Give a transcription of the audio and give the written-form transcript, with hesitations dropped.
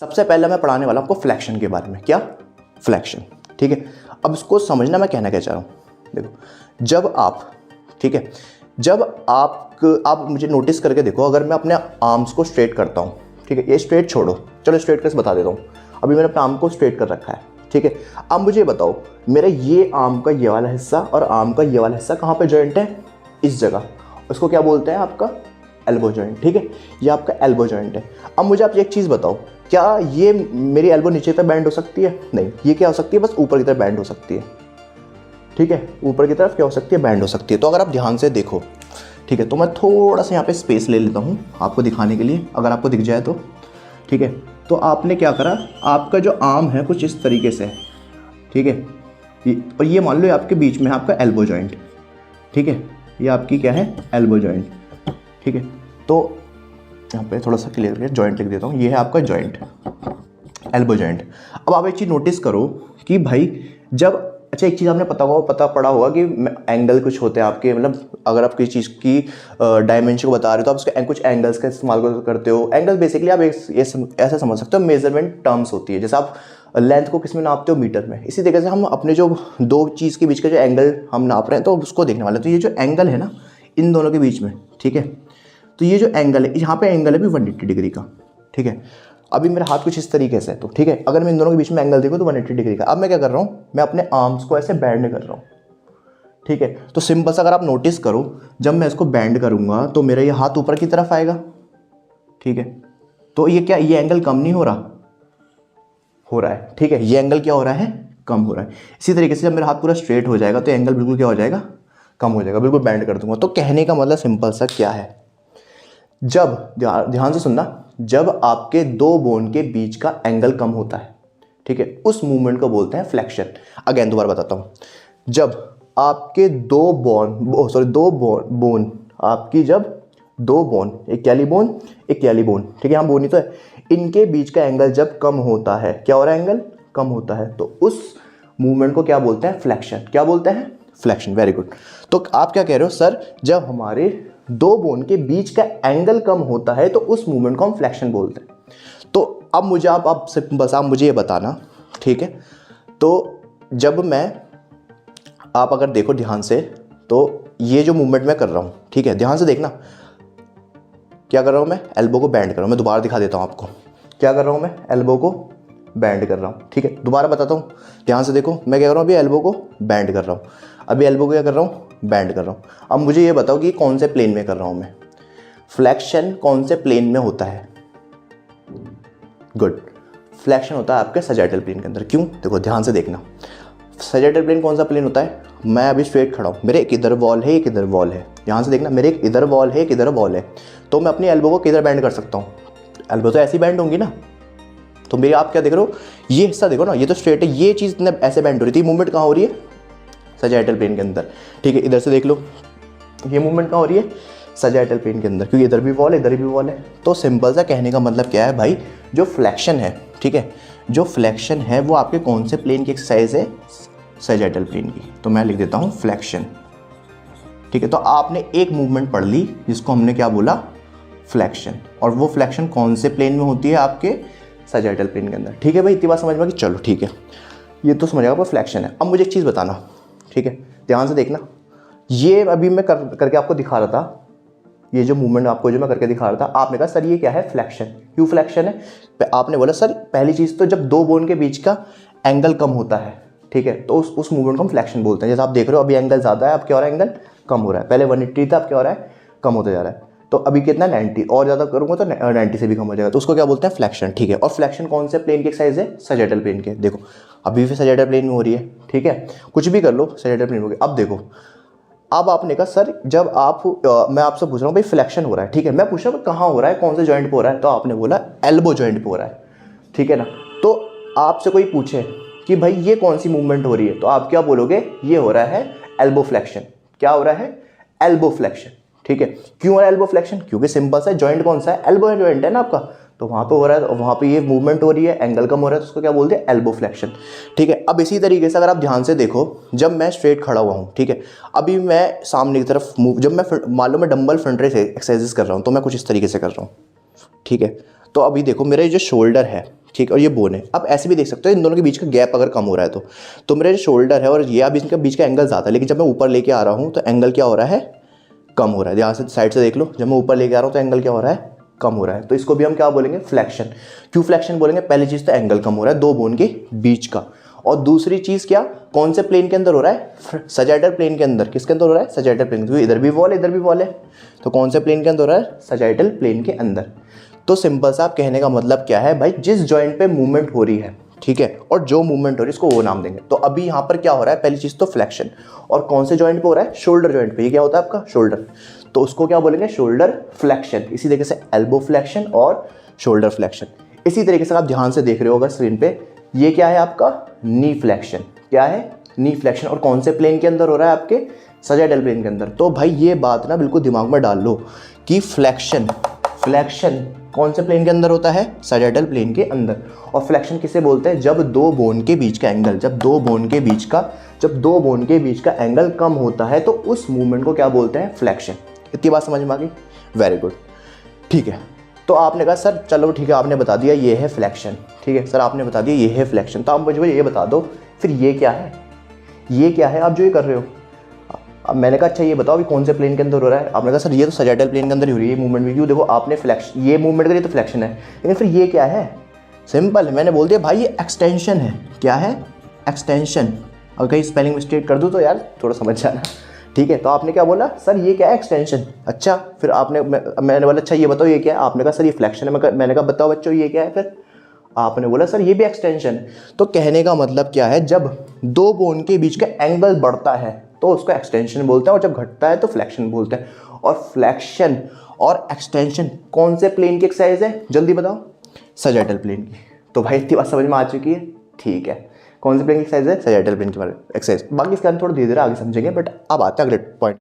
सबसे पहले मैं पढ़ाने वाला हूँ आपको फ्लैक्शन के बारे में। क्या? फ्लैक्शन। ठीक है, अब इसको समझना मैं कहना क्या चाह रहा हूँ। देखो, जब आप, ठीक है, जब आप मुझे नोटिस करके देखो, अगर मैं अपने आर्म्स को स्ट्रेट करता हूँ, ठीक है, ये स्ट्रेट छोड़ो, चलो स्ट्रेट कैसे बता देता हूँ। अभी मैंने अपने आर्म को स्ट्रेट कर रखा है, ठीक है। अब मुझे बताओ, मेरा ये आर्म का ये वाला हिस्सा और आर्म का ये वाला हिस्सा कहाँ पे जॉइंट है? इस जगह। उसको क्या बोलते हैं? आपका एल्बो जॉइंट। ठीक है, ये आपका एल्बो जॉइंट है। अब मुझे आप एक चीज़ बताओ, क्या ये मेरी एल्बो नीचे तक बैंड हो सकती है? नहीं, ये क्या हो सकती है? बस ऊपर की तरफ बैंड हो सकती है। ठीक है, ऊपर की तरफ क्या हो सकती है? बैंड हो सकती है। तो अगर आप ध्यान से देखो, ठीक है, तो मैं थोड़ा सा यहाँ पे स्पेस ले लेता हूँ आपको दिखाने के लिए, अगर आपको दिख जाए तो। ठीक है, तो आपने क्या करा, आपका जो आर्म है कुछ इस तरीके से है, ठीक है, और ये मान लो आपके बीच में है आपका एल्बो जॉइंट। ठीक है, ये आपकी क्या है? Elbow joint. ठीक है, तो यहाँ पे थोड़ा सा क्लियर करके जॉइंट लिख देता हूँ, ये है आपका जॉइंट, एल्बो जॉइंट। अब आप एक चीज़ नोटिस करो कि भाई जब, अच्छा एक चीज़ आपने पता पड़ा होगा कि एंगल कुछ होते हैं आपके, मतलब अगर आप किसी चीज़ की डायमेंशन को बता रहे हो तो आप उसके कुछ एंगल्स का इस्तेमाल करते हो। एंगल बेसिकली आप ऐसा समझ सकते हो, मेजरमेंट टर्म्स होती है। जैसे आप लेंथ को किस में नापते हो? मीटर में। इसी तरीके से हम अपने जो दो चीज़ के बीच का जो एंगल हम नाप रहे हैं तो उसको देखने वाले हैं। तो ये जो एंगल है ना इन दोनों के बीच में, ठीक है, तो ये जो एंगल है, यहाँ पे एंगल है भी 180 डिग्री का। ठीक है, अभी मेरा हाथ कुछ इस तरीके से है, तो ठीक है, अगर मैं इन दोनों के बीच में एंगल देखूँ तो 180 डिग्री का। अब मैं क्या कर रहा हूँ, मैं अपने आर्म्स को ऐसे बैंड कर रहा हूँ। ठीक है, तो सिंपल सा अगर आप नोटिस करो, जब मैं इसको बैंड करूँगा तो मेरा ये हाथ ऊपर की तरफ आएगा। ठीक है, तो ये क्या, ये एंगल कम नहीं हो रहा? हो रहा है। ठीक है, ये एंगल क्या हो रहा है? कम हो रहा है। इसी तरीके से जब मेरा हाथ पूरा स्ट्रेट हो जाएगा तो एंगल बिल्कुल क्या हो जाएगा? कम हो जाएगा। बिल्कुल बैंड कर दूंगा। तो कहने का मतलब सिंपल सा क्या है, जब, ध्यान से सुनना, जब आपके दो बोन के बीच का एंगल कम होता है, ठीक है, उस मूवमेंट को बोलते हैं फ्लेक्शन। अगेन दोबारा बताता हूँ, जब आपके दो बोन, आपकी जब दो बोन, एक कैली बोन, एक कैली बोन, ठीक है, यहाँ बोन ही तो है, इनके बीच का एंगल जब कम होता है, क्या हो रहा है? एंगल कम होता है, तो उस मूवमेंट को क्या बोलते हैं? फ्लेक्शन। क्या बोलते हैं? फ्लेक्शन। Very good. तो आप क्या कह रहे हो, सर जब हमारे दो बोन के बीच का एंगल कम होता है तो उस मूवमेंट को हम फ्लेक्शन बोलते हैं। तो अब मुझे आप मुझे ये बताना, ठीक है, तो जब मैं, आप अगर देखो ध्यान से, तो ये जो मूवमेंट मैं कर रहा हूँ, ठीक है, ध्यान से देखना, क्या कर रहा हूँ मैं? एल्बो को बैंड कर रहा हूँ। मैं दोबारा दिखा देता हूँ आपको, क्या कर रहा हूँ मैं? एल्बो को बैंड कर रहा हूँ। ठीक है, दोबारा बताता हूँ, ध्यान से देखो, मैं क्या कर रहा हूँ? अभी एल्बो को बैंड कर रहा हूँ, अभी एल्बो को क्या कर रहा हूँ? बैंड कर रहा हूँ। अब मुझे ये बताओ कि कौन से प्लेन में कर रहा हूँ मैं? फ्लेक्शन कौन से प्लेन में होता है? गुड, फ्लेक्शन होता है आपके सैजिटल प्लेन के अंदर। क्यों? देखो ध्यान से देखना, सैजिटल प्लेन कौन सा प्लेन होता है? मैं अभी स्ट्रेट खड़ा हूँ, मेरे एक इधर वॉल है, एक इधर वॉल है। ध्यान से देखना, मेरे एक इधर वॉल है, एक इधर वॉल है, तो मैं अपनी एल्बो को किधर बैंड कर सकता हूँ? एल्बो तो ऐसी बैंड होंगी ना। तो मेरे, आप क्या देख रहे हो, ये हिस्सा देखो ना, ये तो स्ट्रेट है, ये चीज़ ऐसे बैंड हो रही थी, मूवमेंट कहाँ हो रही है? सैजिटल प्लेन के अंदर। ठीक है, इधर से देख लो, ये मूवमेंट कहाँ हो रही है? सैजिटल प्लेन के अंदर, क्योंकि इधर भी वॉल है, इधर भी वॉल है। तो सिंपल सा कहने का मतलब क्या है भाई, जो फ्लेक्शन है, ठीक है, जो फ्लेक्शन है वो आपके कौन से प्लेन की एक्सरसाइज है? सैजिटल प्लेन की। तो मैं लिख देता हूँ फ्लेक्शन। ठीक है, तो आपने एक मूवमेंट पढ़ ली जिसको हमने क्या बोला? फ्लेक्शन। और वो फ्लेक्शन कौन से प्लेन में होती है? आपके सैजिटल प्लेन के अंदर। ठीक है भाई, इतनी बात समझ में आ गई? चलो ठीक है, ये तो समझ आएगा फ्लेक्शन है। अब मुझे एक चीज़ बताना, ठीक है, ध्यान से देखना, ये अभी मैं करके आपको दिखा रहा था, ये जो मूवमेंट आपको जो मैं करके दिखा रहा था, आपने कहा सर ये क्या है? फ्लेक्शन। क्यों फ्लेक्शन है? आपने बोला सर पहली चीज़ तो जब दो बोन के बीच का एंगल कम होता है, ठीक है, तो उस मूवमेंट को हम फ्लेक्शन बोलते हैं। जैसे आप देख रहे हो अभी एंगल ज़्यादा है, अब क्या हो रहा है? एंगल कम हो रहा है। पहले 180 था, अब क्या हो रहा है? कम होते जा रहा है। तो अभी कितना? 90, और ज़्यादा करूँगा तो 90 से भी कम हो जाएगा, तो उसको क्या बोलते हैं? फ्लेक्शन। ठीक है, और फ्लेक्शन कौन से प्लेन की एक्सरसाइज है? सैजिटल प्लेन के। देखो अभी भी सैजिटल प्लेन में हो रही है, ठीक है, कुछ भी कर लो सैजिटल प्लेन हो गई। अब देखो, अब आपने कहा सर जब आप मैं आपसे पूछ रहा हूँ भाई फ्लेक्शन हो रहा है, ठीक है, मैं पूछ रहा हूँ कहाँ हो रहा है, कौन से जॉइंट पे हो रहा है? तो आपने बोला एल्बो जॉइंट पे हो रहा है, ठीक है ना। तो आपसे कोई पूछे कि भाई ये कौन सी मूवमेंट हो रही है, तो आप क्या बोलोगे? ये हो रहा है एल्बो फ्लेक्शन। क्या हो रहा है? Elbow flexion. ठीक है, क्यों हो रहा है एल्बो फ्लेक्शन? क्योंकि सिंपल सा जॉइंट कौन सा है? एल्बो जॉइंट है ना आपका, तो वहाँ पे हो रहा है, वहाँ पे ये मूवमेंट हो रही है, एंगल कम हो रहा है, तो उसको क्या बोलते हैं? Elbow flexion. ठीक है, अब इसी तरीके से अगर आप ध्यान से देखो, जब मैं स्ट्रेट खड़ा हुआ हूँ, ठीक है, अभी मैं सामने की तरफ मूव, जब मैं मान लो मैं डंबल फ्रंट रेस एक्सरसाइजेस कर रहा हूँ तो मैं कुछ इस तरीके से कर रहा हूँ, ठीक है, तो अभी देखो मेरा ये जो शोल्डर है, ठीक, और ये बोन है, आप ऐसे भी देख सकते हो इन दोनों के बीच का गैप अगर कम हो रहा है तो मेरा जो शोल्डर है और ये अब इनका बीच का एंगल ज़्यादा है, लेकिन जब मैं ऊपर लेके आ रहा हूँ तो एंगल क्या हो रहा है, कम हो रहा है। यहाँ से साइड से देख लो, जब मैं ऊपर लेके आ रहा हूँ तो एंगल क्या हो रहा है, कम हो रहा है। तो इसको भी हम क्या बोलेंगे, फ्लैक्शन। क्यों फ्लैक्शन बोलेंगे, पहली चीज़ तो एंगल कम हो रहा है दो बोन के बीच का, और दूसरी चीज़ क्या, कौन से प्लेन के अंदर हो रहा है, सजाइडल प्लेन के अंदर। किसके अंदर हो रहा है, सजाइडल प्लेन, क्योंकि इधर भी वॉल इधर भी वॉल है, तो कौन से प्लेन के अंदर हो रहा है, सजाइडल प्लेन के अंदर। तो सिंपल सा आप कहने का मतलब क्या है भाई, जिस जॉइंट पे मूवमेंट हो रही है, ठीक है, और जो मूवमेंट हो रही है इसको वो नाम देंगे। तो अभी यहाँ पर क्या हो रहा है, पहली चीज़ तो फ्लैक्शन, और कौन से जॉइंट पे हो रहा है, शोल्डर जॉइंट पे। ये क्या होता है आपका शोल्डर, तो उसको क्या बोलेंगे, शोल्डर फ्लैक्शन। इसी तरीके से एल्बो फ्लैक्शन और शोल्डर फ्लैक्शन। इसी तरीके से आप ध्यान से देख रहे हो अगर स्क्रीन पे, ये क्या है आपका, नी फ्लैक्शन। क्या है, नी फ्लैक्शन, और कौन से प्लेन के अंदर हो रहा है, आपके सजाइडल प्लेन के अंदर। तो भाई ये बात ना बिल्कुल दिमाग में डाल लो कि फ्लैक्शन कौन से प्लेन के अंदर होता है, सजाइडल प्लेन के अंदर। और फ्लैक्शन किसे बोलते हैं, जब दो बोन के बीच का एंगल, जब दो बोन के बीच का एंगल कम होता है तो उस मूवमेंट को क्या बोलते हैं, फ्लैक्शन। इतनी बात समझ में आ गई, वेरी गुड, ठीक है। तो आपने कहा सर चलो ठीक है, आपने बता दिया ये है फ्लैक्शन, ठीक है सर आपने बता दिया ये है फ्लैक्शन, तो आप मुझे ये बता दो फिर ये क्या है, ये क्या है आप जो ये कर रहे हो। अब मैंने कहा अच्छा ये बताओ अभी कौन से प्लेन के अंदर हो रहा है। आपने कहा सर ये तो सजाइडल प्लेन के अंदर ही हो रही है ये मूवमेंट भी। क्यों, देखो आपने फ्लैक्शन, ये मूवमेंट करी तो फ्लैक्शन है, लेकिन फिर ये क्या है, सिंपल है, मैंने बोल दिया भाई ये एक्सटेंशन है। क्या है, एक्सटेंशन। और कहीं स्पेलिंग मिस्टेक कर दूँ तो यार थोड़ा समझ जाना, ठीक है। तो आपने क्या बोला, सर ये क्या है, एक्सटेंशन। अच्छा, फिर आपने मैंने बोला अच्छा ये बताओ ये क्या है। आपने कहा सर ये फ्लैक्शन है। मैंने कहा बताओ बच्चों ये क्या है। फिर आपने बोला सर ये भी एक्सटेंशन है। तो कहने का मतलब क्या है, जब दो बोन के बीच का एंगल बढ़ता है तो उसको एक्सटेंशन बोलते हैं, और जब घटता है तो फ्लैक्शन बोलते हैं। और फ्लैक्शन और एक्सटेंशन कौन से प्लेन की एक्सरसाइज है, जल्दी बताओ, सजाइडल प्लेन की। तो भाई इतनी बात समझ में आ चुकी है, ठीक है। कौन से प्लेन की एक्सरसाइज है, सजाइडल प्लेन की एक्सरसाइज। बाकी इसका थोड़ा धीरे धीरे आगे समझेंगे, बट अब आते हैं अगले पॉइंट।